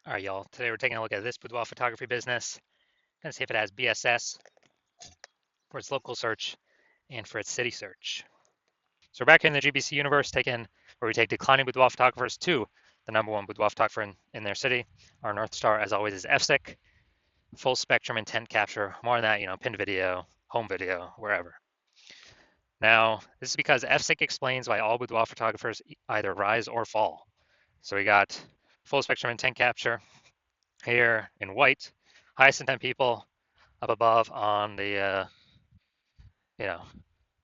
All right, y'all. Today we're taking a look at this boudoir photography business. Gonna see if it has BSS for its local search and for its city search. So we're back in the GBC universe, where we take declining boudoir photographers to the #1 boudoir photographer in their city. Our North Star, as always, is FSIC, full spectrum intent capture. More than that, pinned video, home video, wherever. Now, this is because FSIC explains why all boudoir photographers either rise or fall. So we got full spectrum intent capture here in white, highest intent people up above on the,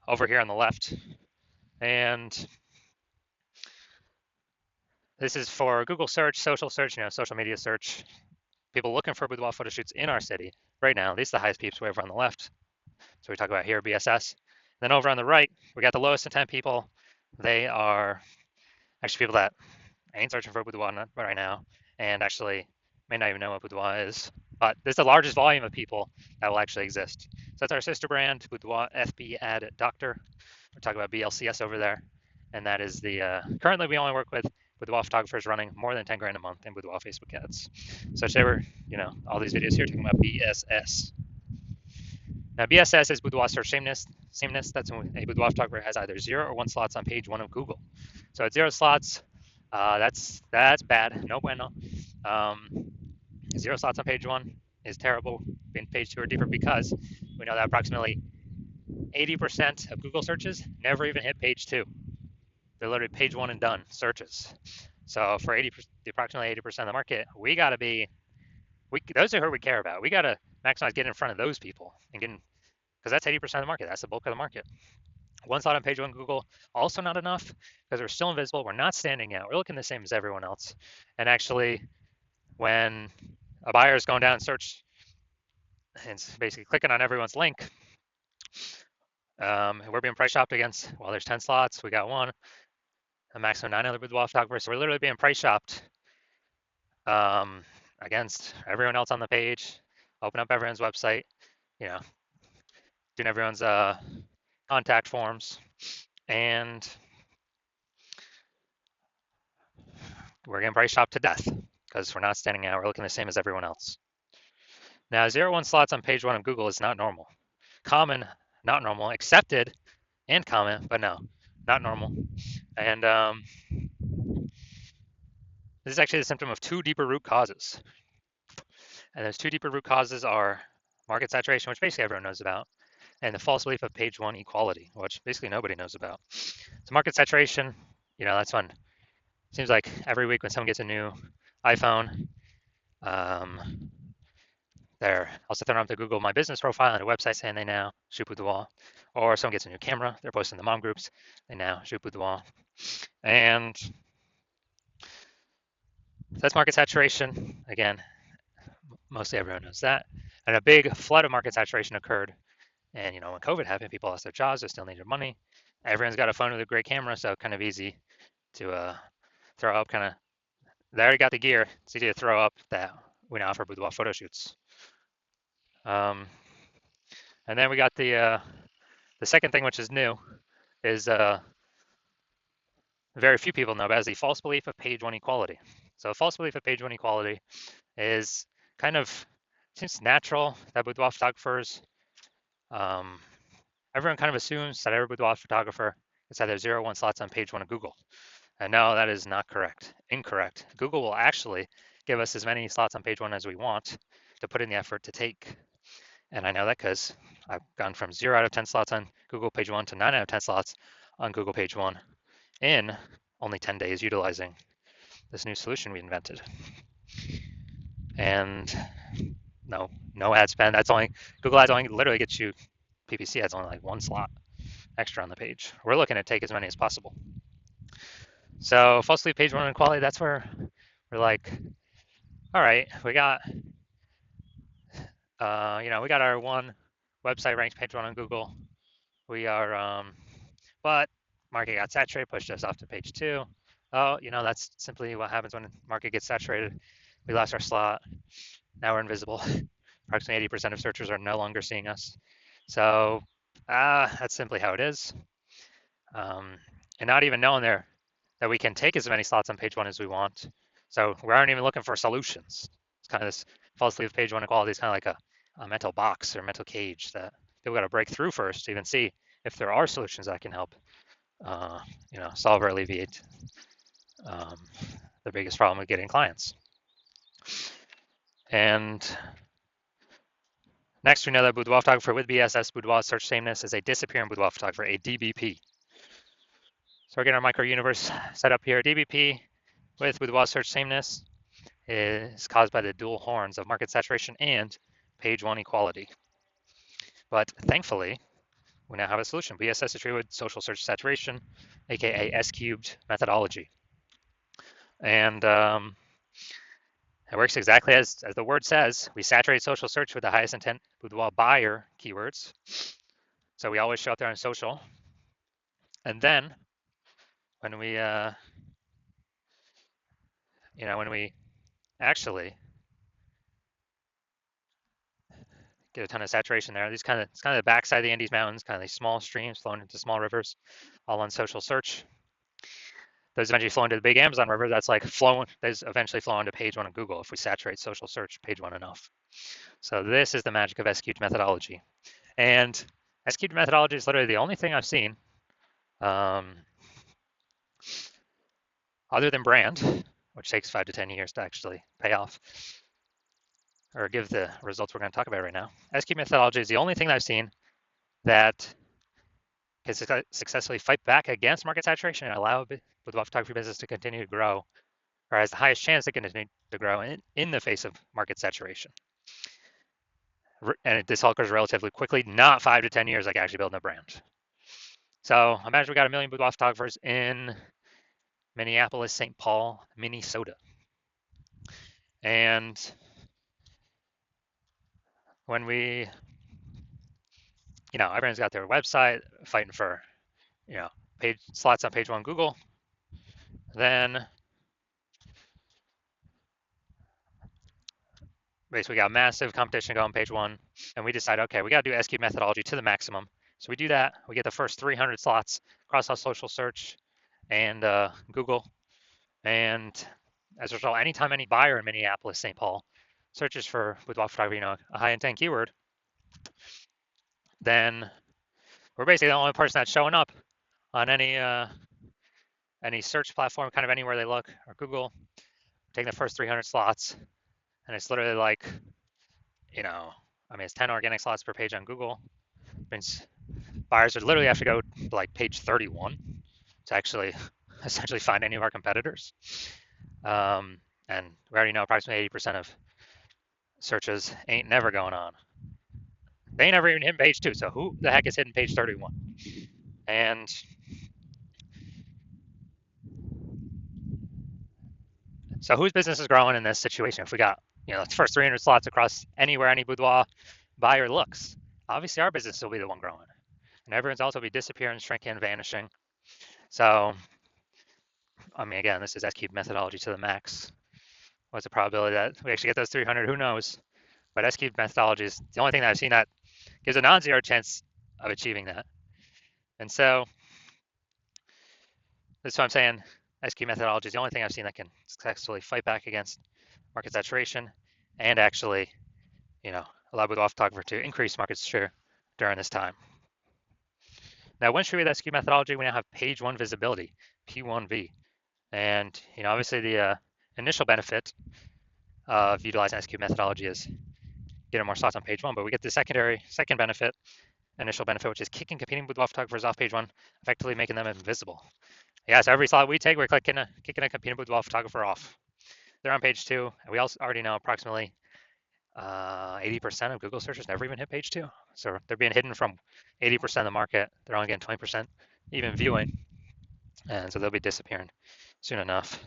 over here on the left. And this is for Google search, social search, social media search. People looking for boudoir photo shoots in our city right now. These are the highest peeps way over on the left. So we talk about here, BSS. Then over on the right, we got the lowest intent people. They are actually people that ain't searching for boudoir right now and actually may not even know what boudoir is. But this is the largest volume of people that will actually exist. So that's our sister brand, Boudoir FB Ad Doctor. We're talking about BLCS over there. And that is currently we only work with boudoir photographers running more than 10 grand a month in boudoir Facebook ads. So today we're, all these videos here talking about BSS. Now BSS is boudoir search sameness. That's when a boudoir photographer has either 0 or 1 slots on page 1 of Google. So at 0 slots, that's bad. No bueno. 0 slots on page 1 is terrible. In page 2 or deeper because we know that approximately 80% of Google searches never even hit page 2. They're literally page 1 and done searches. So for approximately 80% of the market, we got to be, those are who we care about. We got to maximize getting in front of those people and because that's 80% of the market. That's the bulk of the market. 1 slot on page 1 Google, also not enough because we're still invisible. We're not standing out. We're looking the same as everyone else. And actually, when a buyer is going down and search and basically clicking on everyone's link, we're being price shopped against, well, there's 10 slots. We got 1, a maximum 9 other boudoir photographers. So we're literally being price shopped against everyone else on the page, open up everyone's website, doing everyone's contact forms, and we're getting price shopped to death because we're not standing out. We're looking the same as everyone else. Now, 0-1 slots on page 1 of Google is not normal. Common, not normal. Accepted and common, but no, not normal. And this is actually the symptom of 2 deeper root causes. And those 2 deeper root causes are market saturation, which basically everyone knows about, and the false belief of page 1 equality, which basically nobody knows about. So market saturation, that's fun. It seems like every week when someone gets a new iPhone, they're also throwing up the Google My Business profile and a website saying they now shoot boudoir. Or someone gets a new camera, they're posting the mom groups, they now shoot boudoir. And that's market saturation. Again, mostly everyone knows that. And a big flood of market saturation occurred. And when COVID happened, people lost their jobs, they still needed money. Everyone's got a phone with a great camera, so kind of easy to throw up they already got the gear. It's easy to throw up that we now offer boudoir photo shoots. And then we got the second thing, which is new, is very few people know about, is the false belief of page 1 equality. So a false belief of page 1 equality is seems natural that boudoir photographers, everyone kind of assumes that every boudoir photographer is either 0-1 slots on page 1 of Google. And no, that is not correct. Incorrect. Google will actually give us as many slots on page 1 as we want to put in the effort to take. And I know that because I've gone from 0 out of 10 slots on Google page 1 to 9 out of 10 slots on Google page 1 in only 10 days utilizing this new solution we invented. And no ad spend. Google ads only literally gets you, PPC ads only like 1 slot extra on the page. We're looking to take as many as possible. So falsely page 1 inequality, that's where we're like, all right, we got, we got our 1 website ranked page 1 on Google. We are, but market got saturated, pushed us off to page 2. Oh, that's simply what happens when market gets saturated. We lost our slot. Now we're invisible. Approximately 80% of searchers are no longer seeing us. So that's simply how it is. And not even knowing that we can take as many slots on page 1 as we want. So we aren't even looking for solutions. It's kind of this false leave page one equality is kind of like a mental box or mental cage that we've got to break through first to even see if there are solutions that can help, solve or alleviate um, the biggest problem with getting clients. And next, we know that boudoir photographer with BSS, boudoir search sameness, is a disappearing boudoir photographer, a DBP. So we're getting our micro universe set up here. DBP with boudoir search sameness is caused by the dual horns of market saturation and page one equality. But thankfully, we now have a solution. BSS is treated with social search saturation, aka S cubed methodology. And it works exactly as the word says. We saturate social search with the highest intent boudoir buyer keywords. So we always show up there on social. And then when we, when we actually get a ton of saturation there, it's kind of the backside of the Andes Mountains, kind of these small streams flowing into small rivers, all on social search. Those eventually flow into the big Amazon river. That's like flowing. Those eventually flow into page one of Google if we saturate social search page one enough. So this is the magic of S-cubed methodology. And S-cubed methodology is literally the only thing I've seen other than brand, which takes 5 to 10 years to actually pay off or give the results we're going to talk about right now. S-cubed methodology is the only thing that I've seen that can successfully fight back against market saturation and allow the photography business to continue to grow, or has the highest chance to continue to grow in the face of market saturation. And this all occurs relatively quickly, not 5 to 10 years like actually building a brand. So imagine we got 1 million boudoir photographers in Minneapolis, St. Paul, Minnesota. And when we, everyone's got their website fighting for, page slots on page one Google, then basically we got massive competition going page one, and we decide, okay, we got to do S-cubed methodology to the maximum. So we do that. We get the first 300 slots across our social search and Google. And as a result, anytime any buyer in Minneapolis, St. Paul searches for boudoir photography, a high intent keyword, then we're basically the only person that's showing up on any search platform, kind of anywhere they look, or Google, taking the first 300 slots. And it's literally like, it's 10 organic slots per page on Google. It means buyers would literally have to go to like page 31 to actually essentially find any of our competitors. And we already know approximately 80% of searches ain't never going on. They ain't never even hit page 2. So who the heck is hitting page 31? And so whose business is growing in this situation? If we got, the first 300 slots across anywhere any boudoir buyer looks, obviously our business will be the one growing. And everyone's also be disappearing, shrinking, vanishing. So, again, this is S-cubed methodology to the max. What's the probability that we actually get those 300? Who knows? But S-cubed methodology is the only thing that I've seen that gives a non-zero chance of achieving that. And so that's what I'm saying. S-cubed methodology is the only thing I've seen that can successfully fight back against market saturation and actually, allow boudoir photographer to increase market share during this time. Now, once we read that S-cubed methodology, we now have page one visibility, P1V. And, obviously the initial benefit of utilizing S-cubed methodology is getting more slots on page one, but we get the second benefit, initial benefit, which is kicking competing boudoir photographers off page one, effectively making them invisible. Yeah, so every slot we take, we're kicking a competing boudoir photographer off. They're on page two, and we also already know approximately 80% of Google searches never even hit page two. So they're being hidden from 80% of the market. They're only getting 20% even viewing. And so they'll be disappearing soon enough.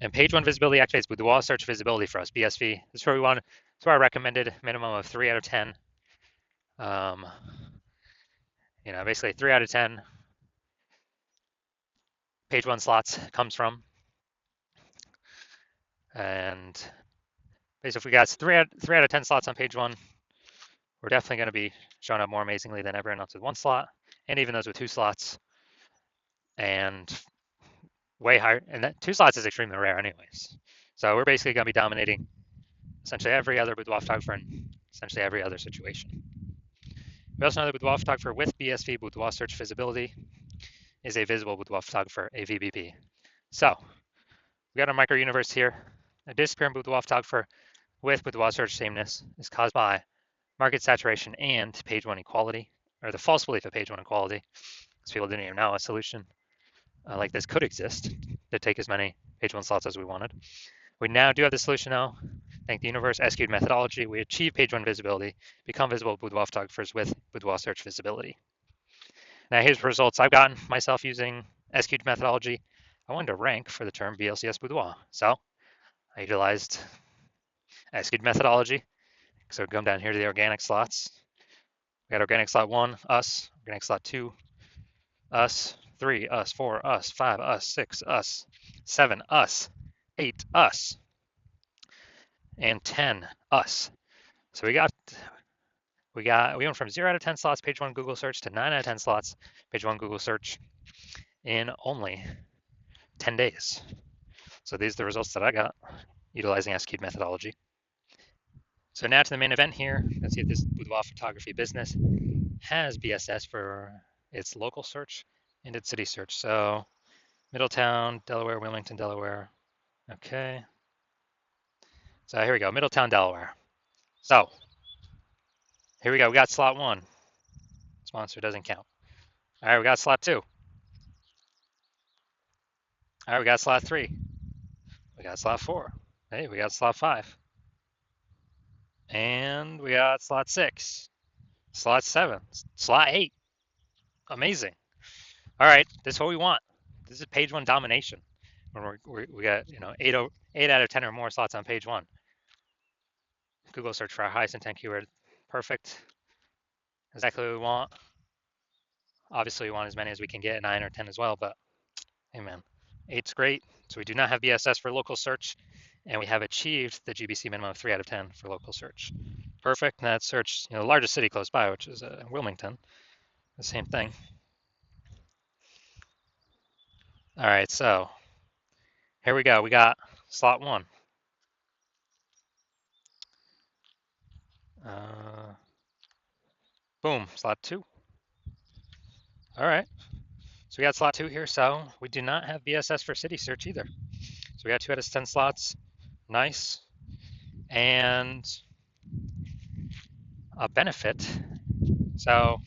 And page one visibility activates boudoir search visibility for us, BSV. This is where we want, it's where I recommended minimum of 3 out of 10. Basically 3 out of 10 page one slots comes from. And basically if we got 3 out of 10 slots on page one, we're definitely going to be showing up more amazingly than everyone else with 1 slot, and even those with 2 slots. And way higher, and that 2 slots is extremely rare anyways. So we're basically going to be dominating essentially every other boudoir photographer in essentially every other situation. We also know that boudoir photographer with BSV, boudoir search visibility, is a visible boudoir photographer, a VBP. So we got a micro universe here. A disappearing boudoir photographer with boudoir search sameness is caused by market saturation and page one equality, or the false belief of page one equality, because people didn't even know a solution like this could exist to take as many page one slots as we wanted. We now do have the solution now. Thank the universe SQ'd methodology, we achieve page one visibility, become visible boudoir photographers with boudoir search visibility. Now here's the results I've gotten myself using SQ'd methodology. I wanted to rank for the term BLCS boudoir, so I utilized SQ'd methodology. So we come down here to the organic slots. We got organic slot 1, us, organic slot 2, us, 3, us, 4, us, 5, us, 6, us, 7, us, 8, us, and 10, us. So we went from 0 out of 10 slots page one Google search to 9 out of 10 slots page one Google search in only 10 days. So these are the results that I got utilizing SQ'd methodology. So now to the main event here. Let's see if this boudoir photography business has BSS for its local search and its city search. So Middletown, Delaware, Wilmington, Delaware. Okay. So here we go, Middletown, Delaware. So here we go, we got slot 1. Sponsor doesn't count. All right, we got slot 2. All right, we got slot 3. We got slot 4. Hey, we got slot 5. And we got slot 6. Slot 7. Slot 8. Amazing. All right, this is what we want. This is page one domination. When we got 8 out of 10 or more slots on page 1. Google search for our highest intent keyword. Perfect. Exactly what we want. Obviously, we want as many as we can get, 9 or 10 as well, but hey man, 8's great. So we do not have BSS for local search, and we have achieved the GBC minimum of 3 out of 10 for local search. Perfect. And that search, the largest city close by, which is Wilmington, the same thing. All right, so here we go. We got slot 1. Boom, slot 2. All right, so we got slot 2 here. So we do not have BSS for city search either. So we got 2 out of 10 slots. Nice. And a benefit. So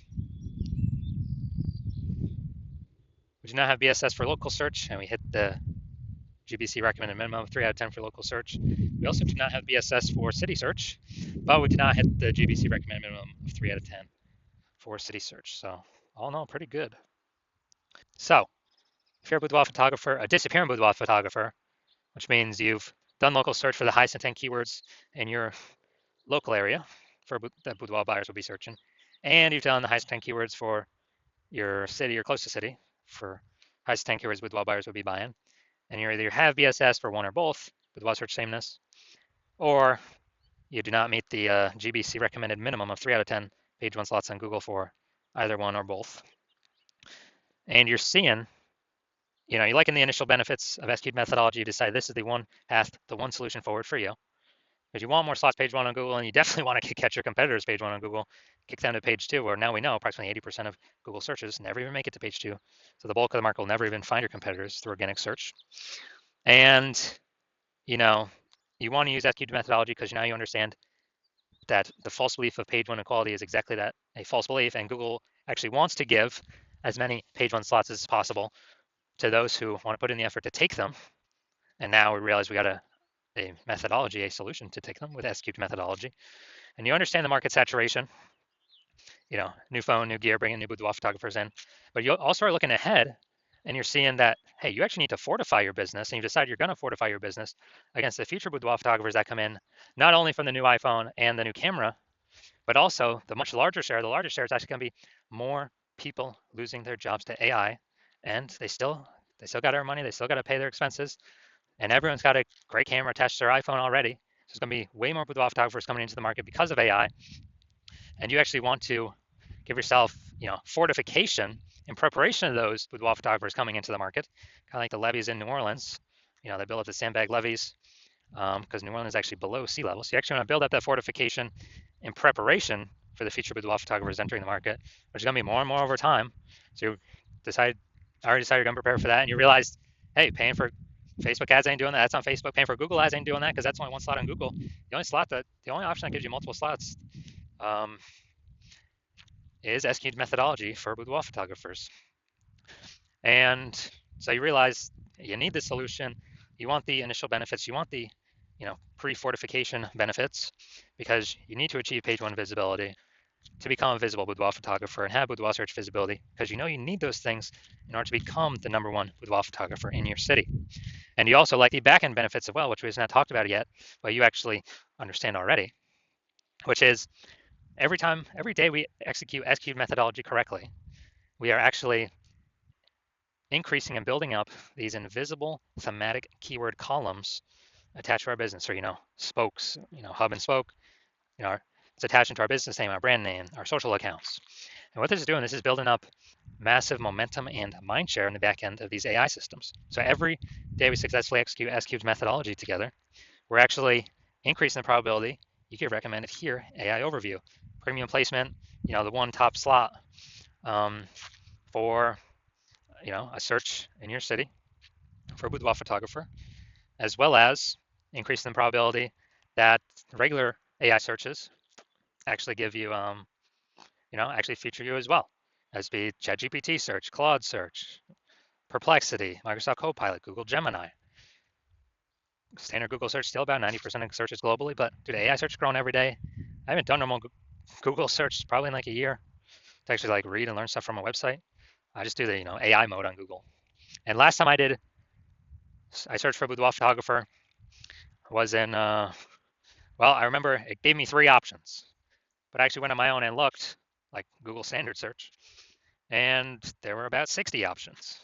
we do not have BSS for local search, and we hit the GBC recommended minimum of 3 out of 10 for local search. We also do not have BSS for city search, but we did not hit the GBC recommended minimum of 3 out of 10 for city search. So all in all, pretty good. So if you're a boudoir photographer, a disappearing boudoir photographer, which means you've done local search for the highest intent keywords in your local area for that boudoir buyers will be searching, and you've done the highest intent keywords for your city or close to city for highest intent keywords boudoir buyers will be buying, and you either have BSS for one or both boudoir search sameness, or you do not meet the GBC recommended minimum of 3 out of 10 page 1 slots on Google for either one or both. And you're seeing, you're liking the initial benefits of SQ'd methodology. You decide this is the one path, the one solution forward for you. Because you want more slots page 1 on Google, and you definitely want to catch your competitors page 1 on Google, kick them to page 2, where now we know approximately 80% of Google searches never even make it to page 2. So the bulk of the market will never even find your competitors through organic search. And, you want to use SQ'd methodology because now you understand that the false belief of page 1 equality is exactly that, a false belief, and Google actually wants to give as many page 1 slots as possible to those who want to put in the effort to take them. And now we realize we got a methodology, a solution to take them with SQ'd methodology. And you understand the market saturation, new phone, new gear, bringing new boudoir photographers in. But you also are looking ahead, and you're seeing that, hey, you actually need to fortify your business, and you decide you're going to fortify your business against the future boudoir photographers that come in, not only from the new iPhone and the new camera, but also the much larger share. The largest share is actually going to be more people losing their jobs to AI, and they still got our money, they still got to pay their expenses, and everyone's got a great camera attached to their iPhone already. So there's going to be way more boudoir photographers coming into the market because of AI, and you actually want to give yourself, fortification in preparation of those boudoir photographers coming into the market, kind of like the levees in New Orleans. They build up the sandbag levees because New Orleans is actually below sea level. So you actually want to build up that fortification in preparation for the future boudoir photographers entering the market, which is going to be more and more over time. So you already decided you're going to prepare for that, and you realize, hey, paying for Facebook ads ain't doing that. That's on Facebook. Paying for Google ads ain't doing that because that's only one slot on Google. The only option that gives you multiple slots um, is executed methodology for boudoir photographers. And so you realize you need this solution. You want the initial benefits. You want the pre-fortification benefits because you need to achieve page one visibility to become a visible boudoir photographer and have boudoir search visibility because you need those things in order to become the #1 boudoir photographer in your city. And you also like the back-end benefits as well, which we've not talked about yet, but you actually understand already, which is every day we execute methodology correctly, we are actually increasing and building up these invisible thematic keyword columns attached to our business, or spokes, hub and spoke. It's attached into our business name, our brand name, our social accounts. And what this is doing, this is building up massive momentum and mind share in the back end of these AI systems. So every day we successfully execute S-Cube's methodology together, we're actually increasing the probability you get recommended here, AI overview, premium placement, the one top slot for a search in your city for a boudoir photographer, as well as increasing the probability that regular AI searches actually give you, actually feature you as well, as be ChatGPT search, Claude search, Perplexity, Microsoft Copilot, Google Gemini. Standard Google search still about 90% of searches globally, but dude, AI search growing every day. I haven't done normal Google search probably in like a year to actually like read and learn stuff from a website. I just do the AI mode on Google. And last time I searched for boudoir photographer was in I remember it gave me 3 options, but I actually went on my own and looked like Google standard search, and there were about 60 options.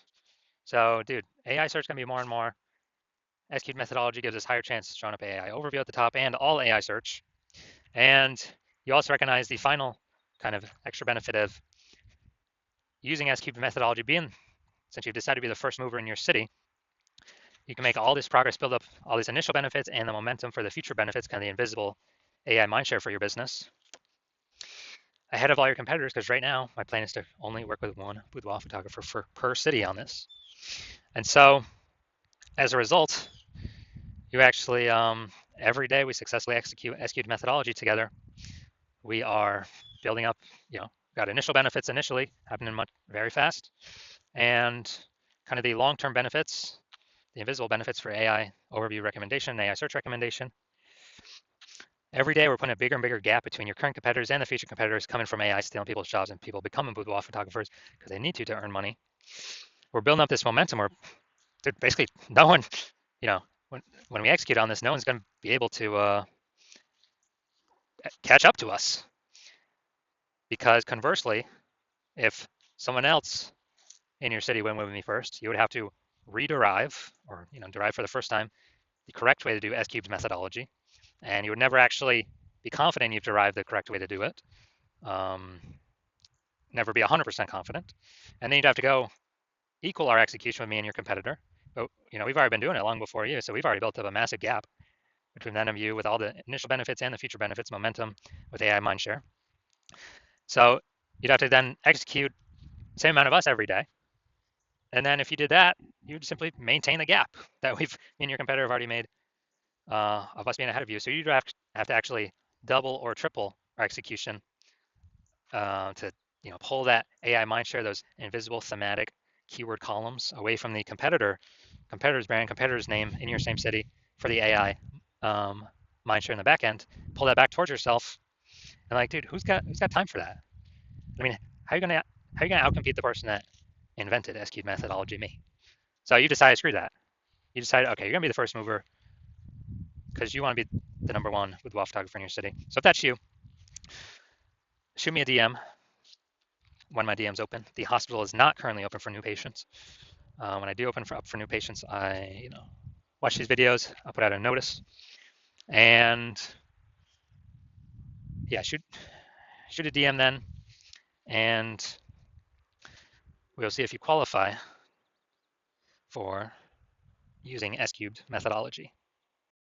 So dude, AI search can be more and more. SQ methodology gives us higher chances of showing up AI overview at the top and all AI search. And you also recognize the final kind of extra benefit of using SQ methodology since you've decided to be the first mover in your city, you can make all this progress, build up all these initial benefits and the momentum for the future benefits, kind of the invisible AI mindshare for your business ahead of all your competitors, because right now my plan is to only work with one boudoir photographer per city on this. And so as a result, you actually, every day we successfully execute methodology together. We are building up, got initial benefits initially happening very fast, and kind of the long-term benefits, the invisible benefits for AI overview recommendation, AI search recommendation. Every day we're putting a bigger and bigger gap between your current competitors and the future competitors coming from AI stealing people's jobs and people becoming boudoir photographers because they need to earn money. We're building up this momentum where basically no one, when we execute on this, no one's going to be able to catch up to us. Because conversely, if someone else in your city went with me first, you would have to rederive or derive for the first time the correct way to do S-Cube's methodology, and you would never actually be confident you've derived the correct way to do it. Never be 100% confident, and then you'd have to go equal our execution with me and your competitor. But we've already been doing it long before you, so we've already built up a massive gap between them and you with all the initial benefits and the future benefits, momentum with AI mindshare. So you'd have to then execute the same amount of us every day. And then if you did that, you'd simply maintain the gap that me and your competitor have already made of us being ahead of you. So you'd have to actually double or triple our execution to pull that AI mindshare, those invisible thematic keyword columns away from the competitor's brand, competitor's name in your same city for the AI mindshare in the back end. Pull that back towards yourself. And like, dude, who's got time for that? I mean, how are you gonna outcompete the person that invented SQ methodology, me? So you decided, screw that. You decided, okay, you're gonna be the first mover because you want to be the #1 boudoir photographer in your city. So if that's you, shoot me a DM when my DM's open. The hospital is not currently open for new patients. When I do open up for new patients, I watch these videos. I'll put out a notice, and yeah, shoot a DM then, and we'll see if you qualify for using S cubed methodology.